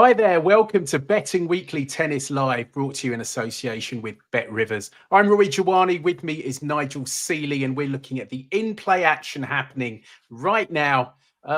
Hi there, welcome to Betting Weekly Tennis Live, brought to you in association with Bet Rivers. I'm Rory Jiwani, with me is Nigel Seeley, and we're looking at the in-play action happening right now.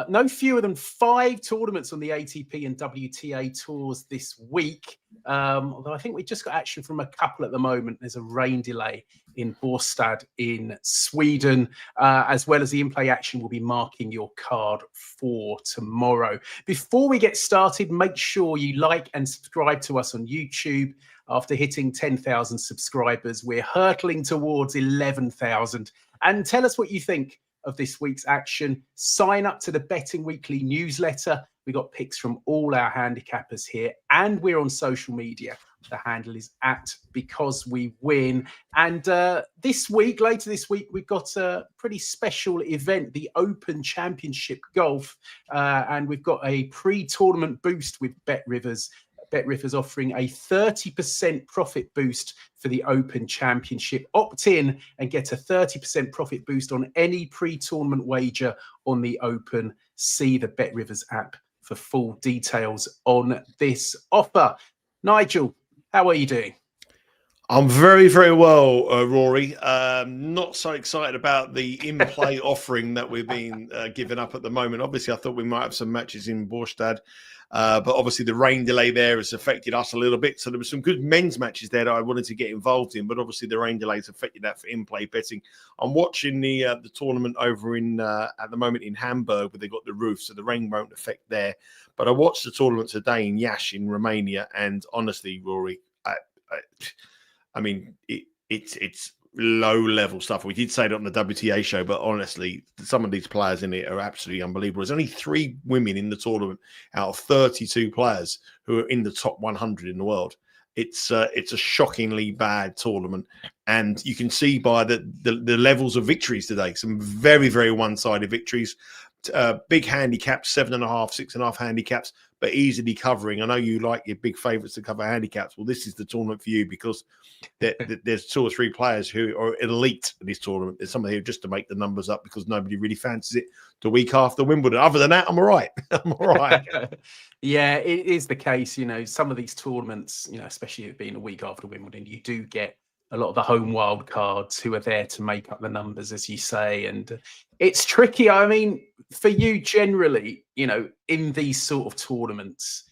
No fewer than 5 tournaments on the ATP and WTA tours this week, although I think we've just got action from a couple at the moment. There's a rain delay in Bastad in Sweden, as well as the in-play action will be marking your card for tomorrow. Before we get started, make sure you like and subscribe to us on YouTube. After hitting 10,000 subscribers, we're hurtling towards 11,000. And tell us what you think of this week's action. Sign up to the Betting Weekly newsletter. We got picks from all our handicappers here, and we're on social media. The handle is @BecauseWeWin. And later this week, we've got a pretty special event, the Open Championship Golf. And we've got a pre-tournament boost with Bet Rivers. Bet Rivers offering a 30% profit boost for the Open Championship. Opt in and get a 30% profit boost on any pre-tournament wager on the Open. See the Bet Rivers app for full details on this offer. Nigel, how are you doing? I'm very, very well, Rory. Not so excited about the in-play offering that we've been giving up at the moment. Obviously, I thought we might have some matches in Bastad, but obviously the rain delay there has affected us a little bit. So there were some good men's matches there that I wanted to get involved in, but obviously the rain delays affected that for in-play betting. I'm watching the tournament over in at the moment in Hamburg, where they got the roof, so the rain won't affect there. But I watched the tournament today in Iași in Romania, and honestly, Rory, I mean, it's low-level stuff. We did say it on the WTA show, but honestly, some of these players in it are absolutely unbelievable. There's only 3 women in the tournament out of 32 players who are in the top 100 in the world. It's a shockingly bad tournament, and you can see by the levels of victories today. Some very, very one-sided victories. Big handicaps, 7.5, 6.5 handicaps, but easily covering. I know you like your big favourites to cover handicaps. Well, this is the tournament for you, because there's 2 or 3 players who are elite in this tournament. There's some here just to make the numbers up because nobody really fancies it the week after Wimbledon. Other than that, I'm all right. I'm all right. Yeah, it is the case. You know, some of these tournaments, you know, especially it being a week after Wimbledon, you do get a lot of the home wild cards who are there to make up the numbers, as you say. And it's tricky. I mean, for you generally, you know, in these sort of tournaments,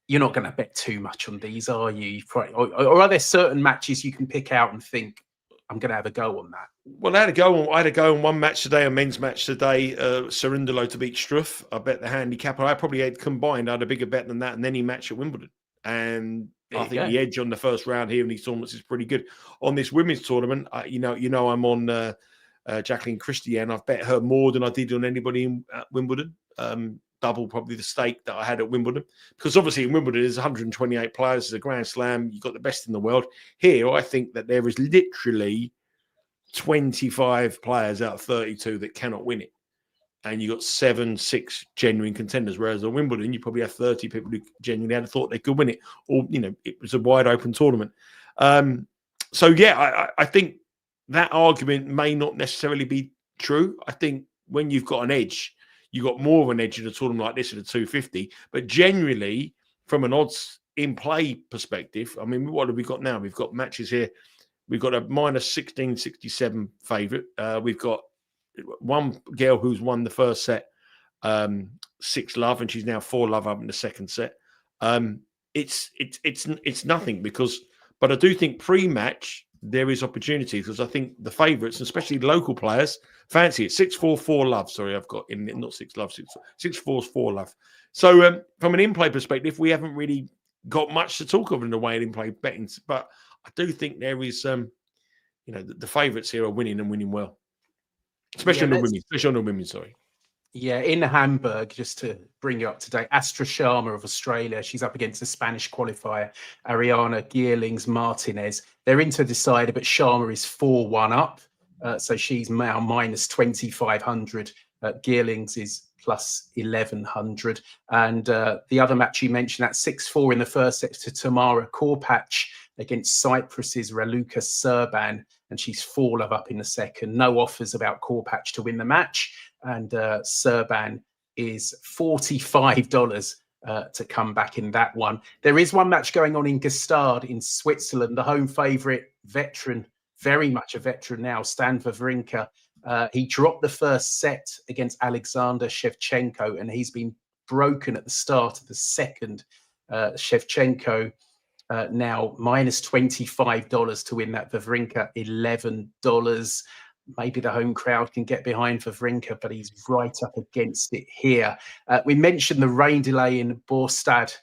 you're not going to bet too much on these, are you? Or are there certain matches you can pick out and think, I'm going to have a go on that? Well, I had a go on one match today, a men's match today, Cerundolo to beat Struff. I bet the handicap. I probably had combined, I had a bigger bet than that in any match at Wimbledon. And I think the edge on the first round here in these tournaments is pretty good. On this women's tournament, you know, I'm on Jacqueline Christian. I've bet her more than I did on anybody at Wimbledon. Double probably the stake that I had at Wimbledon, because obviously in Wimbledon there's 128 players. It's a Grand Slam. You've got the best in the world. Here, I think that there is literally 25 players out of 32 that cannot win it. And you got 7, 6 genuine contenders. Whereas at Wimbledon, you probably have 30 people who genuinely had thought they could win it. Or, you know, it was a wide open tournament. So, yeah, I think that argument may not necessarily be true. I think when you've got an edge, you got more of an edge in a tournament like this at a 250. But generally, from an odds in play perspective, I mean, what have we got now? We've got matches here. We've got a minus 1667 favourite. We've got one girl who's won the first set, 6-love, and she's now 4-love up in the second set. It's nothing but I do think pre-match there is opportunity, because I think the favourites, especially local players, fancy it. 6-4, 4-love. Sorry, I've got in not 6-love, 6-4, 4-love. So from an in-play perspective, we haven't really got much to talk of in the way of in-play betting, but I do think there is, you know, the favourites here are winning and winning well, especially on the women. Sorry. Yeah, in Hamburg, just to bring you up to date, Astra Sharma of Australia, she's up against the Spanish qualifier, Ariana Geerlings-Martinez. They're into decider, but Sharma is 4-1 up. So she's now minus 2,500. Geerlings is plus 1,100. And the other match you mentioned, that 6-4 in the first set to Tamara Korpach against Cyprus's Raluca Serban, and she's 4-love up in the second. No offers about Korpach to win the match. And Serban is $45 to come back in that one. There is one match going on in Gstaad in Switzerland. The home favourite, veteran, very much a veteran now, Stan Wawrinka. He dropped the first set against Alexander Shevchenko, and he's been broken at the start of the second. Shevchenko now minus $25 to win that. Wawrinka $11. Maybe the home crowd can get behind Wawrinka, but he's right up against it here. We mentioned the rain delay in Bastad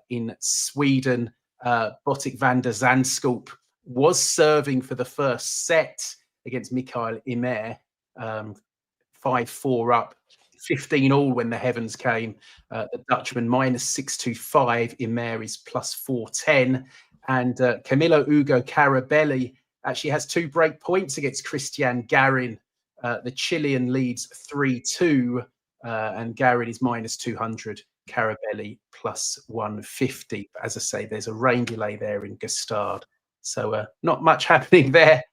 in Sweden. Botic van der Zandschulp was serving for the first set against Mikael Ymer, 5-4 up, 15 all when the heavens came. The Dutchman minus 625, Ymer is plus 410. And Camilo Hugo Carabelli actually has 2 break points against Christian Garin. The Chilean leads 3-2, and Garin is minus 200, Carabelli plus 150. As I say, there's a rain delay there in Gstaad. So not much happening there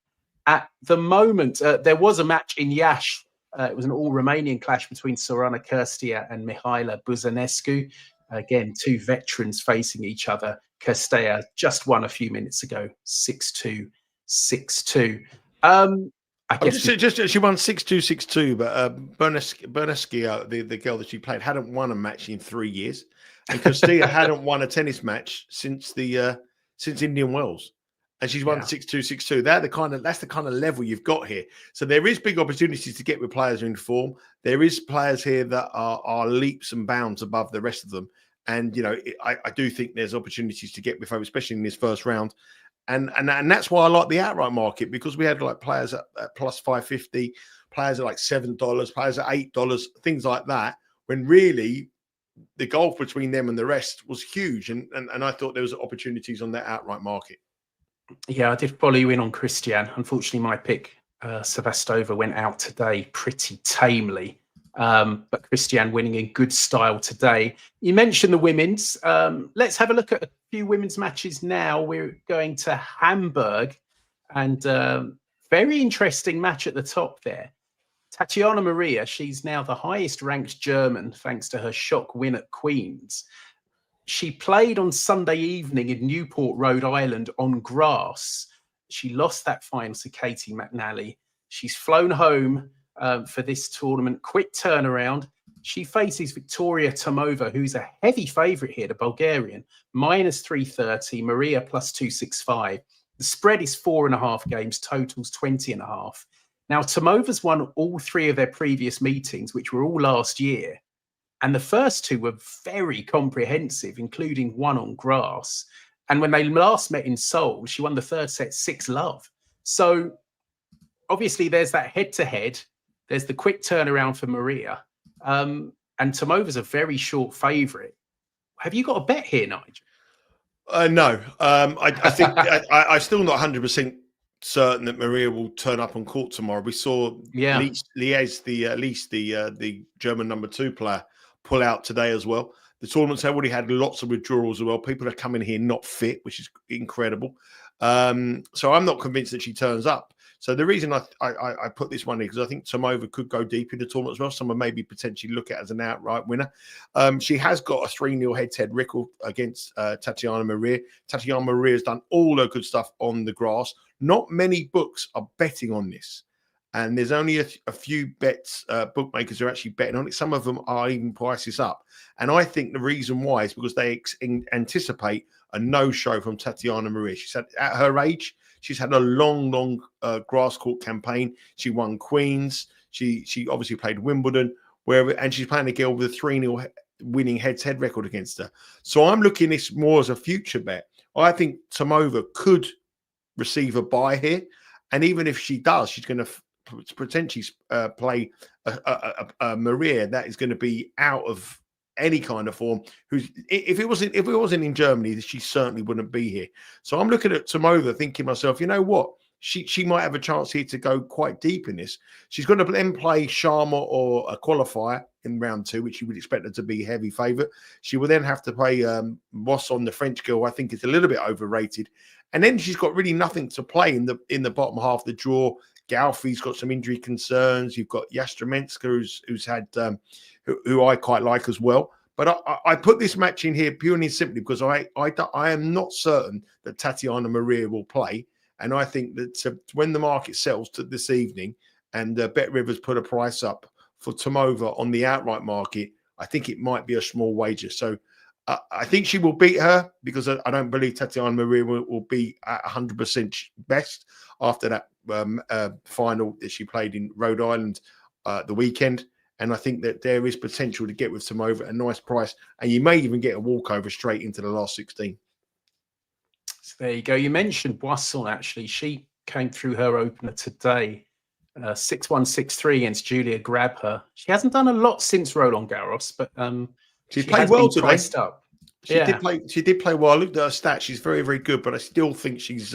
at the moment. There was a match in Iași. It was an all-Romanian clash between Sorana Cârstea and Mihaela Buzănescu. Again, 2 veterans facing each other. Cârstea just won a few minutes ago, 6-2, 6-2. I guess she won 6-2, 6-2, but Buzănescu, the girl that she played, hadn't won a match in 3 years, and Cârstea hadn't won a tennis match since Indian Wells. And she's won 6-2, 6-2. That's the kind of level you've got here. So there is big opportunities to get with players in form. There is players here that are leaps and bounds above the rest of them. And I do think there's opportunities to get with them, especially in this first round. And that's why I like the outright market, because we had like players at plus 550, players at like $7, players at $8, things like that. When really the gulf between them and the rest was huge. And I thought there was opportunities on that outright market. Yeah, I did follow you in on Christian. Unfortunately, my pick, Sevastova, went out today pretty tamely. But Christian winning in good style today. You mentioned the women's. Let's have a look at a few women's matches now. We're going to Hamburg, and very interesting match at the top there. Tatjana Maria, she's now the highest ranked German thanks to her shock win at Queen's. She played on Sunday evening in Newport, Rhode Island on grass. She lost that final to Katie McNally. She's flown home for this tournament. Quick turnaround. She faces Viktoriya Tomova, who's a heavy favourite here, the Bulgarian. Minus 330, Maria plus 265. The spread is 4.5 games, totals 20.5. Now, Tomova's won all 3 of their previous meetings, which were all last year. And the first 2 were very comprehensive, including one on grass. And when they last met in Seoul, she won the 3rd set 6-love. So obviously there's that head-to-head. There's the quick turnaround for Maria. And Tomova's a very short favourite. Have you got a bet here, Nigel? No. I think I'm still not 100% certain that Maria will turn up on court tomorrow. We saw Lies, the German number 2 player, pull out today as well. The tournament's already had lots of withdrawals as well. People are coming here not fit, which is incredible. So I'm not convinced that she turns up. So the reason I put this one in, because I think Tomova could go deep in the tournament as well. Someone maybe potentially look at it as an outright winner. She has got a 3-0 head-to-head record against Tatjana Maria. Tatjana Maria has done all her good stuff on the grass. Not many books are betting on this. And there's only a few bets, bookmakers are actually betting on it. Some of them are even prices up. And I think the reason why is because they anticipate a no-show from Tatjana Maria. She's at her age, she's had a long grass court campaign. She won Queen's. She obviously played Wimbledon, and she's playing a girl with a 3-0 winning head-to-head record against her. So I'm looking at this more as a future bet. I think Tomova could receive a bye here. And even if she does, she's going to potentially play a Maria that is going to be out of any kind of form. If it wasn't in Germany, she certainly wouldn't be here. So I'm looking at Tomova, thinking to myself, you know what? She might have a chance here to go quite deep in this. She's going to then play Sharma or a qualifier in round 2, which you would expect her to be a heavy favourite. She will then have to play Wasson, the French girl, I think is a little bit overrated. And then she's got really nothing to play in the bottom half of the draw. Galfi's got some injury concerns. You've got Jastrzębska, who's had who I quite like as well. But I put this match in here purely and simply because I am not certain that Tatjana Maria will play. And I think that when the market settles to this evening and Bet Rivers put a price up for Tomova on the outright market, I think it might be a small wager. So I think she will beat her because I don't believe Tatjana Maria will be at 100% best after that final that she played in Rhode Island the weekend. And I think that there is potential to get with Tomova at a nice price. And you may even get a walkover straight into the last 16. So there you go. You mentioned Boisson, actually. She came through her opener today. 6-1, 6-3 against Julia Grabher. She hasn't done a lot since Roland Garros, but she played well today. Priced up. She did play well. I looked at her stats. She's very, very good, but I still think she's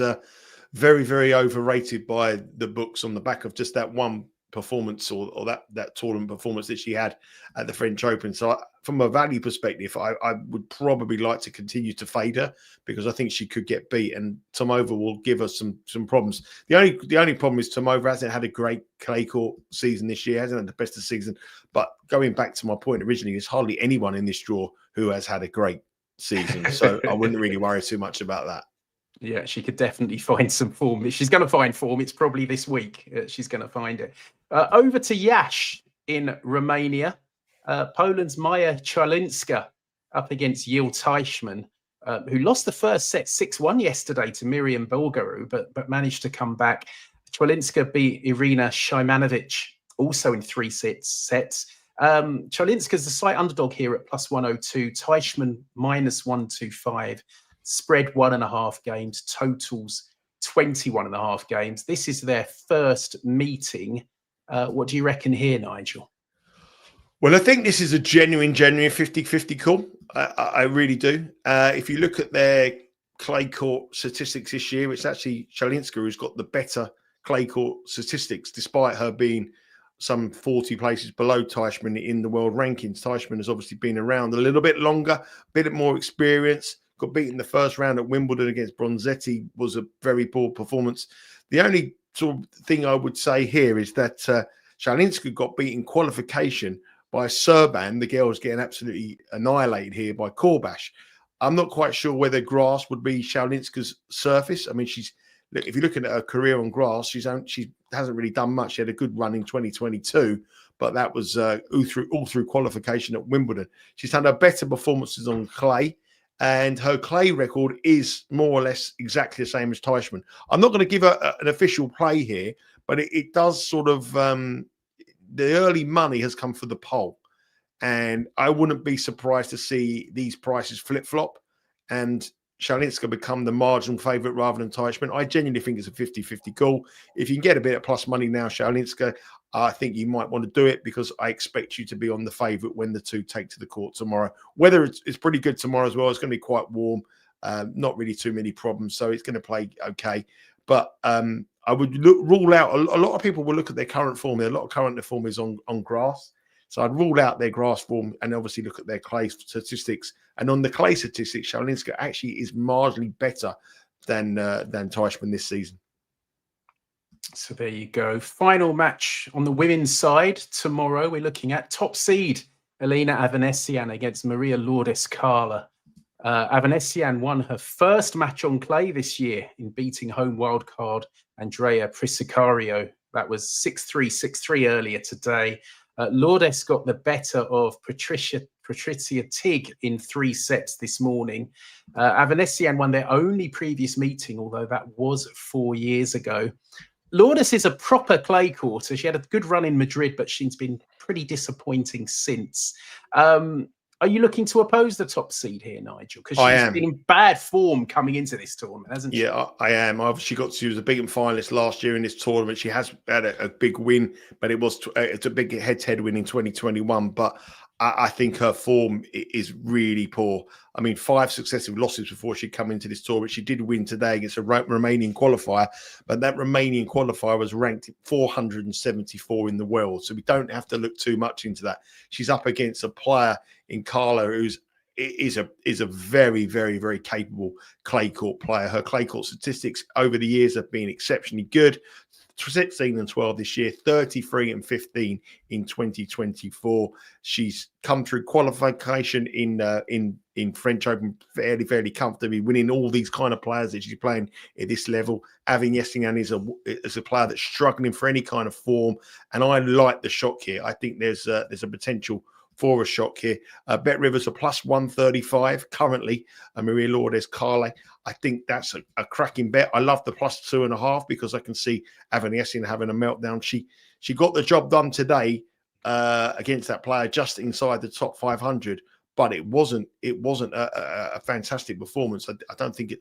very, very overrated by the books on the back of just that one performance or that tournament performance that she had at the French Open. So from a value perspective, I would probably like to continue to fade her because I think she could get beat, and Tomova will give us some problems. The only problem is Tomova hasn't had a great clay court season this year, hasn't had the best of the season. But going back to my point originally, there's hardly anyone in this draw who has had a great season. So I wouldn't really worry too much about that. Yeah, she could definitely find some form. If she's going to find form, it's probably this week she's going to find it. Over to Yash in Romania. Poland's Maja Chwalinska up against Jill Teichmann, who lost the first set 6-1 yesterday to Miriam Bulgaru, but managed to come back. Chwalinska beat Irina Shaimanovic also in 3 sets. Chwalinska's the slight underdog here at +102. Teichmann -125. Spread 1.5 games, totals 21.5 games. This is their first meeting. What do you reckon here, Nigel? Well, I think this is a genuine 50-50 call. I really do. If you look at their clay court statistics this year, it's actually Chwalinska who's got the better clay court statistics, despite her being some 40 places below Teichmann in the world rankings. Teichmann has obviously been around a little bit longer, a bit more experience. Got beaten the first round at Wimbledon against Bronzetti, was a very poor performance. The only sort of thing I would say here is that Chwalinska got beaten qualification by Serban. The girl's getting absolutely annihilated here by Korbash. I'm not quite sure whether grass would be Chwalinska's surface. I mean, if you're looking at her career on grass, she hasn't really done much. She had a good run in 2022, but that was all through qualification at Wimbledon. She's had her better performances on clay. And her clay record is more or less exactly the same as Teichmann. I'm not going to give her an official play here, but it does sort of, the early money has come for the pole. And I wouldn't be surprised to see these prices flip-flop and Chwalinska become the marginal favourite rather than Teichmann. I genuinely think it's a 50-50 call. If you can get a bit of plus money now, Chwalinska, I think you might want to do it because I expect you to be on the favourite when the two take to the court tomorrow. Weather it's pretty good tomorrow as well. It's going to be quite warm, not really too many problems, so it's going to play okay. But I would rule out, a lot of people will look at their current form. A lot of current form is on grass. So I'd rule out their grass form and obviously look at their clay statistics. And on the clay statistics, Chwalinska actually is marginally better than Teichmann this season. So there you go. Final match on the women's side tomorrow. We're looking at top seed Elina Avanesyan against Maria Lourdes Carle. Avanesyan won her first match on clay this year in beating home wildcard Andrea Prisicario. That was 6-3, 6-3 earlier today. Lourdes got the better of Patricia Tig in 3 sets this morning. Avanesyan won their only previous meeting, although that was 4 years ago. Lourdes is a proper clay court. She had a good run in Madrid, but she's been pretty disappointing since. Are you looking to oppose the top seed here, Nigel? Because she's been in bad form coming into this tournament, hasn't she? Yeah, I am. She was a beaten finalist last year in this tournament. She has had a big win, but it's a big head-to-head win in 2021. But I think her form is really poor. I mean, 5 successive losses before she come into this tournament. She did win today against a Romanian qualifier, but that Romanian qualifier was ranked 474 in the world. So we don't have to look too much into that. She's up against a player in Carle who's is a very, very, very capable clay court player. Her clay court statistics over the years have been exceptionally good. 16 and 12 this year, 33 and 15 in 2024. She's come through qualification in French Open fairly comfortably, winning all these kind of players that she's playing at this level. Avanesyan is a player that's struggling for any kind of form, and I like the shock here. I think there's a potential for a shock here. Bet Rivers are plus 135 currently. Maria Lourdes, Carle. I think that's a cracking bet. I love the plus 2.5 because I can see Avanesyan having a meltdown. She got the job done today against that player just inside the top 500, but it wasn't a fantastic performance. I don't think it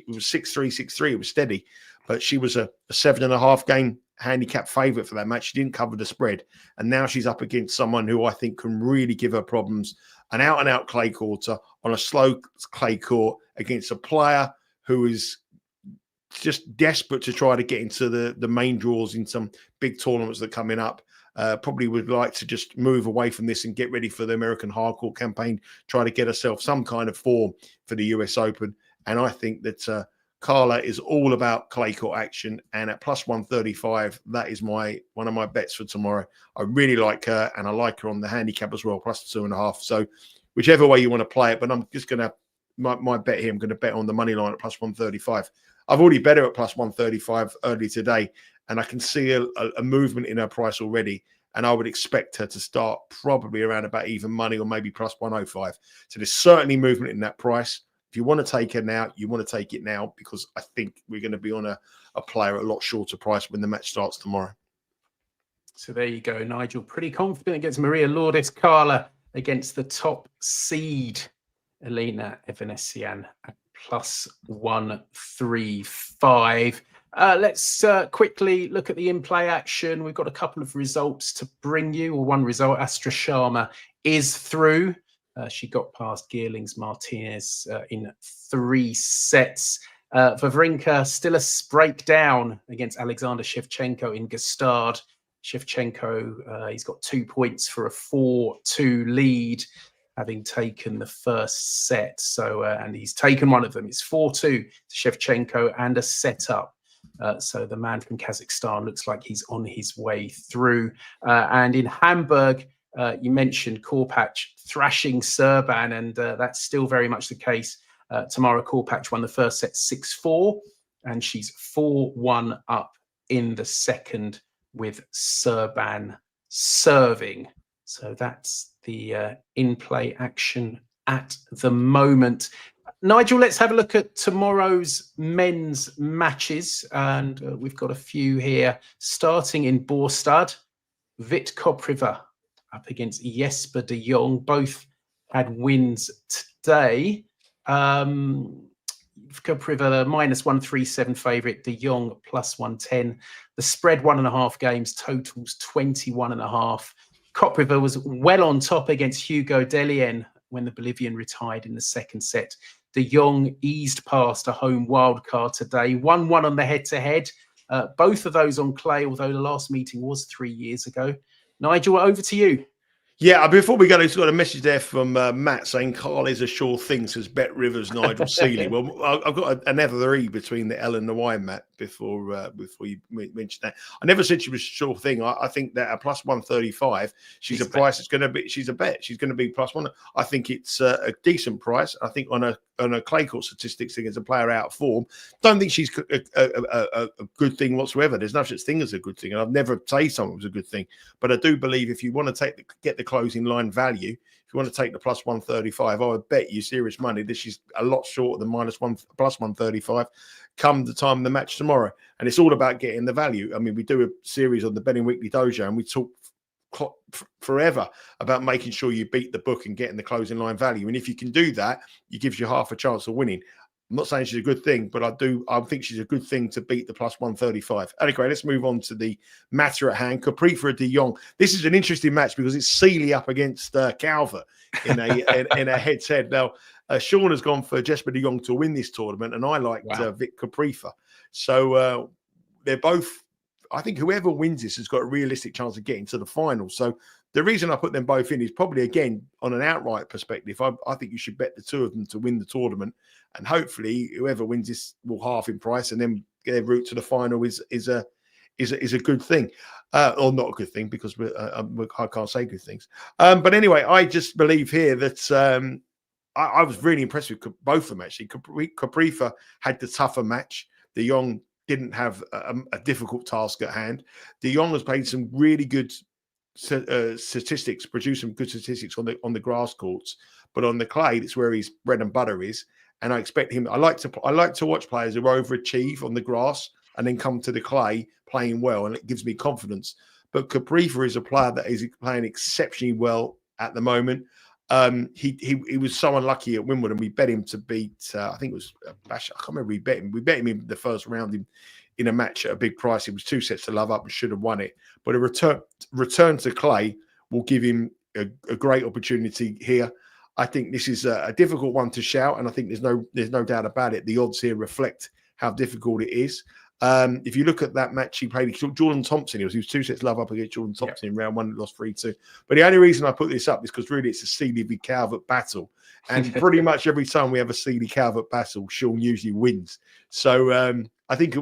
was 6-3, 6-3. It was steady, but she was a 7.5 game handicap favourite for that match. She didn't cover the spread, and now she's up against someone who I think can really give her problems. An out-and-out clay courter on a slow clay court against a player who is just desperate to try to get into the main draws in some big tournaments that are coming up. Probably would like to just move away from this and get ready for the American hardcourt campaign, try to get herself some kind of form for the US Open. And I think that Carle is all about clay court action, and at plus 135, that is one of my bets for tomorrow. I really like her, and I like her on the handicap as well, plus 2.5. So whichever way you want to play it, but I'm just going to, my bet here, I'm going to bet on the money line at plus 135. I've already bet her at plus 135 early today, and I can see a movement in her price already, and I would expect her to start probably around about even money or maybe plus 105. So there's certainly movement in that price. If you want to take her now, you want to take it now, because I think we're going to be on a player at a lot shorter price when the match starts tomorrow. So there you go, Nigel. Pretty confident against Maria Lourdes, Carle against the top seed, Elina Avanesyan at plus 135. Let's quickly look at the in-play action. We've got a couple of results to bring you, or one result. Astra Sharma is through. She got past Geerlings Martinez in 3 sets. Wawrinka still a breakdown against Alexander Shevchenko in Gstaad. Shevchenko, he's got 2 points for a 4-2 lead, having taken the first set. So, and he's taken one of them. It's 4-2 to Shevchenko and a set up. So the man from Kazakhstan looks like he's on his way through. And in Hamburg, you mentioned Korpach thrashing Serban, and that's still very much the case. Tamara Korpach won the first set 6-4, and she's 4-1 up in the second with Serban serving. So that's the in-play action at the moment. Nigel, let's have a look at tomorrow's men's matches. And we've got a few here. Starting in Bastad, Kopriva up against Jesper de Jong. Both had wins today. Kopriva, minus 137 favourite. De Jong, plus 110. The spread 1.5 games, totals 21.5. Kopriva was well on top against Hugo Delien when the Bolivian retired in the second set. De Jong eased past a home wildcard today. 1-1 on the head-to-head. Both of those on clay, although the last meeting was 3 years ago. Nigel, over to you. Yeah, before we go, we've got a message there from Matt saying Carle is a sure thing, says Bet Rivers, Nigel Seeley. Well, I've got another E between the L and the Y, Matt, before you mentioned that. I never said she was a sure thing. I think that at plus 135, she's a price. It's going to be, she's a bet. She's going to be plus 1. I think it's a decent price. I think on a clay court statistics thing as a player out of form, don't think she's a good thing whatsoever. There's no such thing as a good thing, and I've never say someone was a good thing. But I do believe if you want to get the closing line value, if you want to take the plus 135, I would bet you serious money this is a lot shorter than plus 135 come the time of the match tomorrow. And it's all about getting the value. I mean, we do a series on the Betting Weekly Dojo, and we talk forever about making sure you beat the book and getting the closing line value. And if you can do that, it gives you half a chance of winning. I'm not saying she's a good thing, but I think she's a good thing to beat the plus 135. Anyway, let's move on to the matter at hand. Kopriva de Jong. This is an interesting match because it's Seeley up against Calver in a head-to-head. Now, Sean has gone for Jesper de Jong to win this tournament, and I like Kopriva. So they're both, I think whoever wins this has got a realistic chance of getting to the final. So the reason I put them both in is probably, again, on an outright perspective, I think you should bet the two of them to win the tournament. And hopefully whoever wins this will halve in price, and then their route to the final is a good thing. Or not a good thing, because I can't say good things. But anyway, I just believe here that I was really impressed with both of them, actually. Kopriva had the tougher match. De Jong didn't have a difficult task at hand. De Jong has played some really good statistics, produced some good statistics on the grass courts, but on the clay, it's where his bread and butter is. And I expect him. I like to watch players who overachieve on the grass and then come to the clay playing well, and it gives me confidence. But Kopriva is a player that is playing exceptionally well at the moment. He was so unlucky at Wimbledon. We bet him to beat, I think it was Bash. I can't remember. We bet him in the first round in a match at a big price. It was 2-0 up and should have won it. But a return to clay will give him a great opportunity here. I think this is a difficult one to shout, and I think there's no doubt about it. The odds here reflect how difficult it is. If you look at that match he played, Jordan Thompson, he was 2-0 up against Jordan Thompson in round one, lost 3-2. But the only reason I put this up is because really it's a Seeley v Calvert battle. And pretty much every time we have a Seeley Calvert battle, Sean usually wins. So I think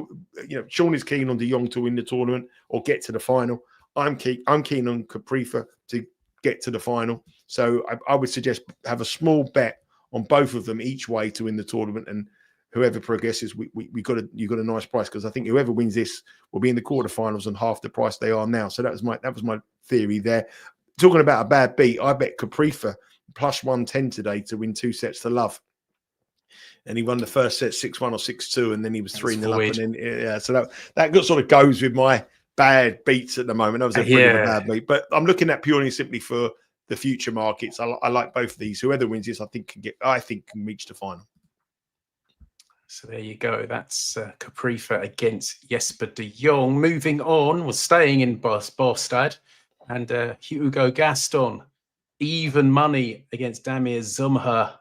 Sean is keen on De Jong to win the tournament or get to the final. I'm keen on Kopriva to get to the final. So I would suggest have a small bet on both of them each way to win the tournament, and whoever progresses, you got a nice price, because I think whoever wins this will be in the quarterfinals on half the price they are now. So that was my theory there. Talking about a bad beat, I bet Kopriva plus 110 today to win 2-0. And he won the first set 6-1 or 6-2, and then he was 3-0 up. And then so that sort of goes with my bad beats at the moment. That was a bad beat, but I'm looking at purely and simply for the future markets. I like both of these. Whoever wins this, I think can reach the final. So there you go. That's Kopriva against Jesper de Jong. Moving on, we're staying in Bastad, and Hugo Gaston, even money against Damir Zumher,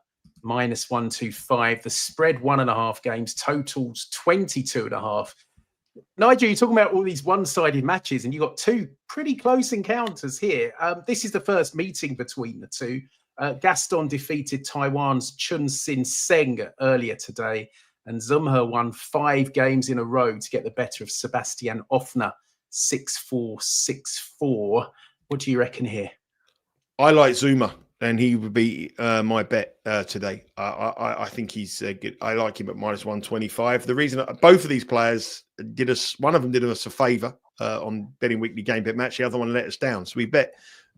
-125. The spread 1.5 games, totals 22.5. Nigel, you're talking about all these one-sided matches, and you got two pretty close encounters here. This is the first meeting between the two. Gaston defeated Taiwan's Chun Sin Seng earlier today, and Zumher won 5 games in a row to get the better of Sebastian Offner, 6-4, 6-4. What do you reckon here? I like Zuma, and he would be my bet today. I think he's good. I like him at -125. The reason both of these players one of them did us a favour on betting weekly game bet match. The other one let us down. So we bet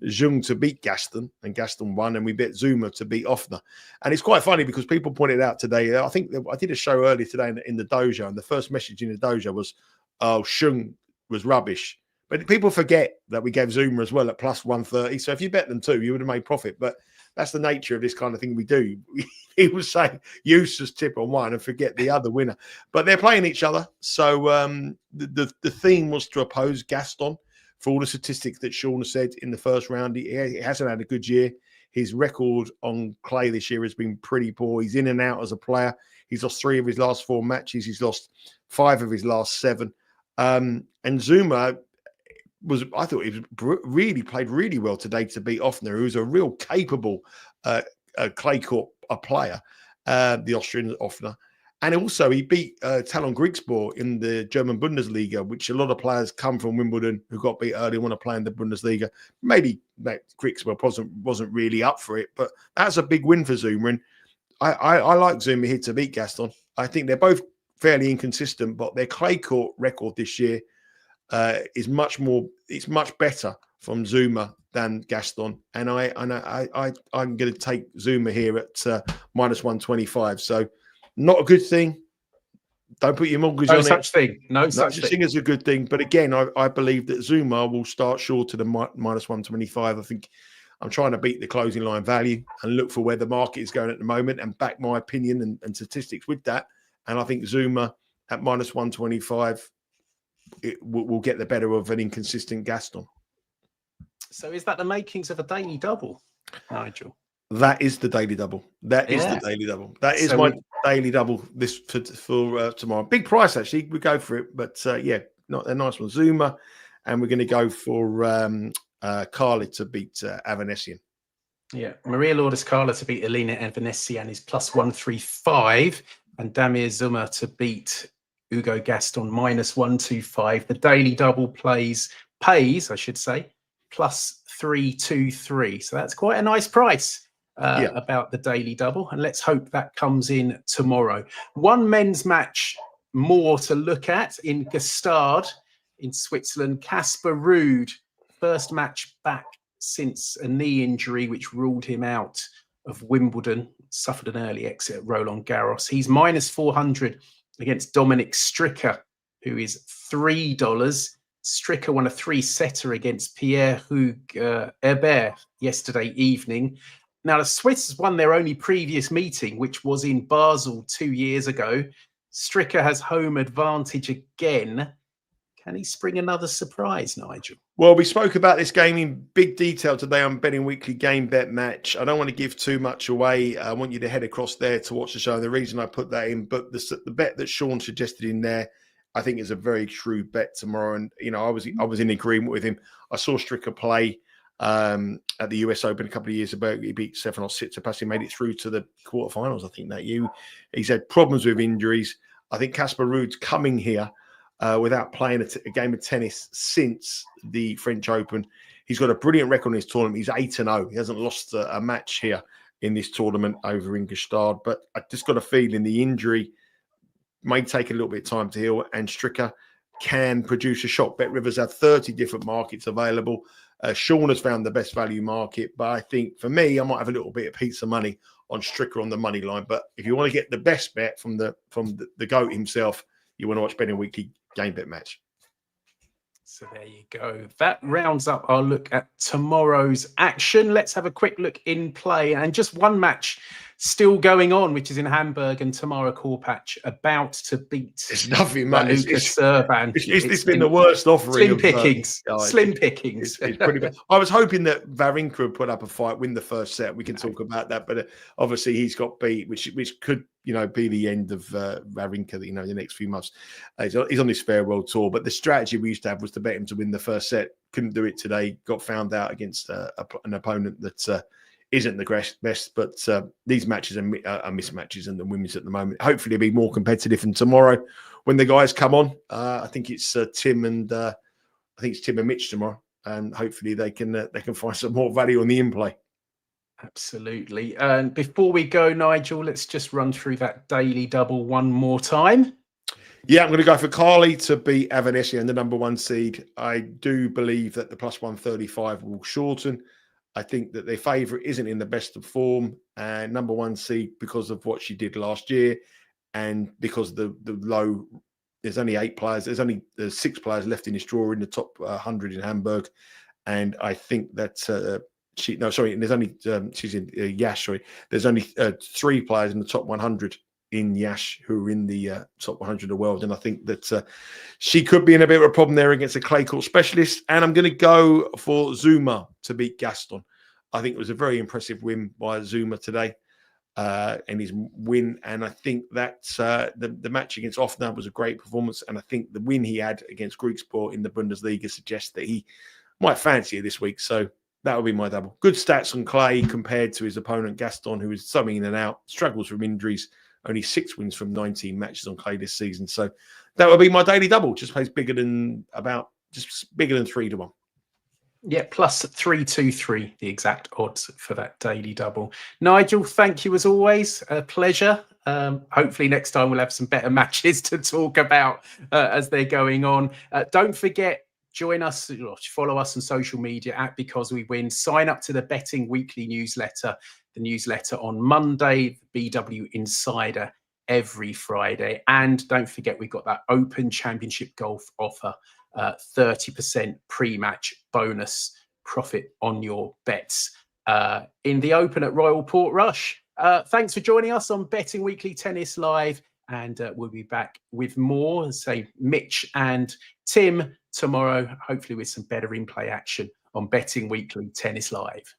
Jong to beat Gaston, and Gaston won, and we bet Zuma to beat Offner. And it's quite funny because people pointed out today, I think I did a show earlier today in the dojo, and the first message in the dojo was, oh, Jong was rubbish. But people forget that we gave Zuma as well at +130. So if you bet them too, you would have made profit. But that's the nature of this kind of thing we do. People say useless tip on one and forget the other winner. But they're playing each other. So the theme was to oppose Gaston. For all the statistics that Sean said in the first round, he hasn't had a good year. His record on clay this year has been pretty poor. He's in and out as a player. He's lost 3 of his last 4 matches. He's lost 5 of his last 7. And Zuma I thought he played really well today to beat Offner, who's a real capable clay court player, the Austrian Offner. And also he beat Talon Griekspoor in the German Bundesliga, which a lot of players come from Wimbledon who got beat early and want to play in the Bundesliga. Maybe Griekspoor wasn't really up for it, but that's a big win for Zuma. And I like Zuma here to beat Gaston. I think they're both fairly inconsistent, but their clay court record this year is much better from Zuma than Gaston. And I'm going to take Zuma here at -125. So not a good thing. Don't put your mortgage on it. No such thing as a good thing. But again, I believe that Zuma will start short of the -125. I think I'm trying to beat the closing line value and look for where the market is going at the moment and back my opinion and statistics with that. And I think Zuma at -125 will get the better of an inconsistent Gaston. So is that the makings of a daily double, Nigel? That is the daily double. That is the daily double. That is my daily double this for tomorrow. Big price, actually. We go for it. But not a nice one, Zuma. And we're going to go for Carle to beat Avanesyan. Yeah, Maria Lourdes Carle to beat Elina Avanesyan is +135, and Damir Zuma to beat Hugo Gaston -125. The daily double pays, I should say, +323. So that's quite a nice price about the daily double. And let's hope that comes in tomorrow. One men's match more to look at in Gstaad in Switzerland. Casper Ruud, first match back since a knee injury which ruled him out of Wimbledon, suffered an early exit at Roland Garros. He's -400 against Diminic Stricker, who is $3. Stricker won a 3-setter against Pierre-Hugues Herbert yesterday evening. Now, the Swiss won their only previous meeting, which was in Basel 2 years ago. Stricker has home advantage again. Can he spring another surprise, Nigel? Well, we spoke about this game in big detail today on Betting Weekly Game Bet Match. I don't want to give too much away. I want you to head across there to watch the show. And the reason I put that in, but the bet that Sean suggested in there, I think is a very true bet tomorrow. And, you know, I was in agreement with him. I saw Stricker play at the US Open a couple of years ago. He beat Stefanos Tsitsipas. He made it through to the quarterfinals, I think, that year. He's had problems with injuries. I think Casper Ruud's coming here without playing a game of tennis since the French Open. He's got a brilliant record in this tournament. He's 8-0. He hasn't lost a match here in this tournament over in Gstaad. But I just got a feeling the injury may take a little bit of time to heal, and Stricker can produce a shot. Bet Rivers have 30 different markets available. Sean has found the best value market, but I think for me, I might have a little bit of pizza money on Stricker on the money line. But if you want to get the best bet from the GOAT himself, you want to watch Betting Weekly Game Bet Match. So there you go. That rounds up our look at tomorrow's action. Let's have a quick look in play. And just one match still going on, which is in Hamburg, and Tamara Korpatsch about to beat It's nothing, man. It's been the worst offering. Slim pickings. Slim pickings. It's pretty bad. I was hoping that Wawrinka would put up a fight, win the first set. We can talk about that. But obviously he's got beat, which could, be the end of Wawrinka, the next few months. He's on this farewell tour. But the strategy we used to have was to bet him to win the first set. Couldn't do it today. Got found out against an opponent that isn't the best. But these matches are mismatches in the women's at the moment. Hopefully, it'll be more competitive than tomorrow when the guys come on. I think it's Tim and Mitch tomorrow, and hopefully they can find some more value on the in-play. Absolutely. And before we go, Nigel, let's just run through that daily double one more time. Yeah, I'm going to go for Carle to beat Avanesyan, the number 1 seed. I do believe that the +135 will shorten. I think that their favourite isn't in the best of form, and number 1 seed because of what she did last year, and because the low. There's only 8 players. There's 6 players left in this draw in the top 100 in Hamburg, and I think that there's only she's in Yash. Sorry, there's only 3 players in the top 100 in Yash who are in the top 100 of the world, and I think that she could be in a bit of a problem there against a clay court specialist. And I'm going to go for Zuma to beat Gaston. I think it was a very impressive win by Zuma today, and his win. And I think that the match against Offner was a great performance, and I think the win he had against Griekspoor in the Bundesliga suggests that he might fancy it this week. So that would be my double. Good stats on clay compared to his opponent Gaston, who is subbing in and out, struggles from injuries. Only 6 wins from 19 matches on clay this season. So that would be my daily double. Just plays bigger than 3-1. Yeah, +323, the exact odds for that daily double. Nigel, thank you as always. A pleasure. Hopefully next time we'll have some better matches to talk about as they're going on. Don't forget, join us, follow us on social media at Because We Win. Sign up to the Betting Weekly newsletter, the newsletter on Monday, the BW Insider every Friday. And don't forget, we've got that Open Championship Golf offer, 30% pre-match bonus profit on your bets in the Open at Royal Portrush. Thanks for joining us on Betting Weekly Tennis Live. And we'll be back with more, say, Mitch and Tim tomorrow, hopefully with some better in-play action on Betting Weekly Tennis Live.